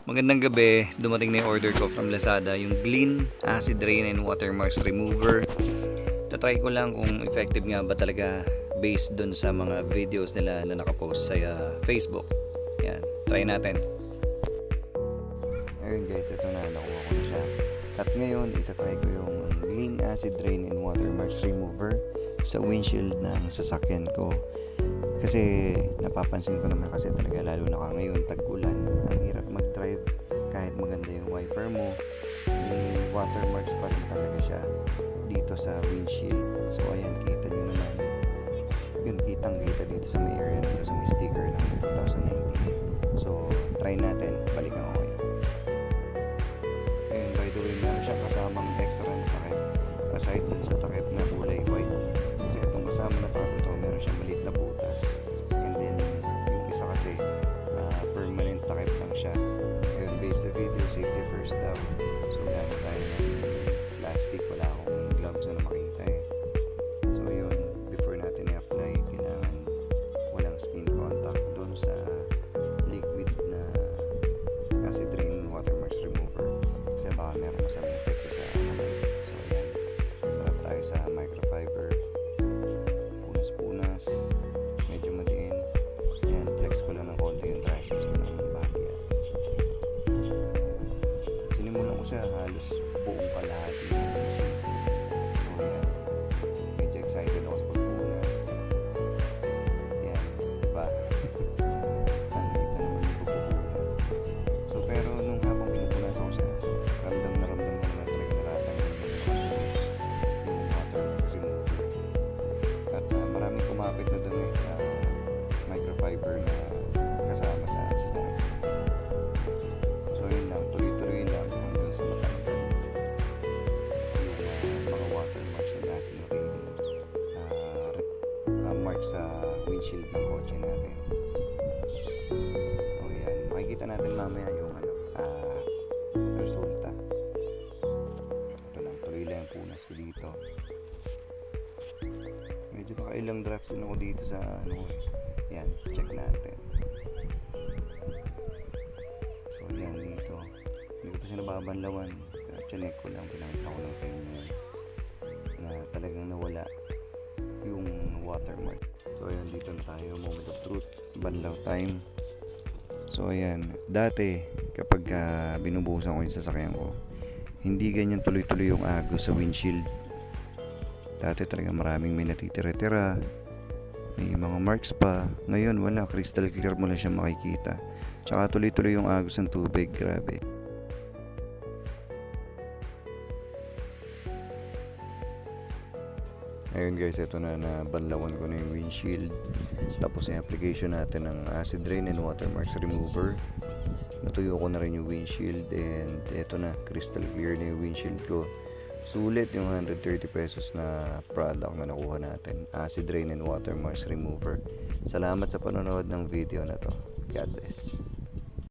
Magandang gabi, dumating na yung order ko from Lazada, yung Clean Acid Rain and Watermarks Remover. Tatry ko lang kung effective nga ba talaga based dun sa mga videos nila na nakapost sa Facebook. Yan, try natin. Ayun guys, ito na, nakuha ko na siya. At ngayon, itatry ko yung Clean Acid Rain and Watermarks Remover sa windshield ng sasakyan ko. Kasi napapansin ko naman kasi talaga, lalo na ngayon tag-ulan, ang hirap mag-drive kahit maganda yung wiper mo, may watermarks pa rin talaga siya dito sa windshield. So ayan, kita nyo naman yun, kitang kita dito sa may area nito sa may sticker ng 2019. So try natin, balikan ko kayo. Ayun, by the way, meron siya kasamang extra na takip aside dun sa takip na kulay white. Kasi itong kasama na takip ito, meron siyang maliit na butas, and then yung isa kasi permanent takip lang siya. Ayun, based sa video, safety first daw. So gamit tayo ng plastic, wala akong gloves na makita eh. So yun, before natin i-apply, kailangan walang skin contact doon sa liquid na acid rain watermarks remover, kasi baka meron masamang epekto sa kamay. So ayan, harap tayo sa microfiber, punas-punas, medyo madiin. Ayan, flex ko lang ng konti yung triceps ko ng bahagya. Sinimulan ko siya halos buong kalahati ng windshield. So ayan, medyo excited ako sa pagpunas. Ayan, diba? Ang kita naman yung pagpupunas. So pero nung habang pinupunas ako siya, ramdam ko naman talaga natatanggal yung watermarks remover. At maraming kumapit na dun sa microfiber na kasama sa sasakyan. So yun lang, tuloy-tuloy lang hanggang sa matanggal yung mga watermarks na acid rain mark sa windshield ng kotse natin. So yan, makikita natin mamaya yung resulta. Ito lang, tuloy lang yung punas ko dito. Medyo nakailang draft din ako dito sa yan, check natin. So yan dito, hindi ko pa siya nababanlawan, chinek ko lang, pinakita ko lang sa inyo na talagang nawala yung watermark. So ayan, dito na tayo, moment of truth, banlaw time. So ayan, dati kapag binubuhusan ko yung sasakyan ko, hindi ganyan tuloy-tuloy yung agos sa windshield. Dati talaga maraming may natitira-tira, may mga marks pa. Ngayon wala, crystal clear mo lang siya makikita. Tsaka tuloy-tuloy yung agos ng tubig, grabe. Ayun guys, ito na, nabanlawan ko na yung windshield. Tapos yung application natin ng acid rain and watermarks remover. Natuyo ko na rin yung windshield, and ito na, crystal clear na yung windshield ko. Sulit yung 130 pesos na product na nakuha natin, acid rain and watermarks remover. Salamat sa panonood ng video na to. God bless.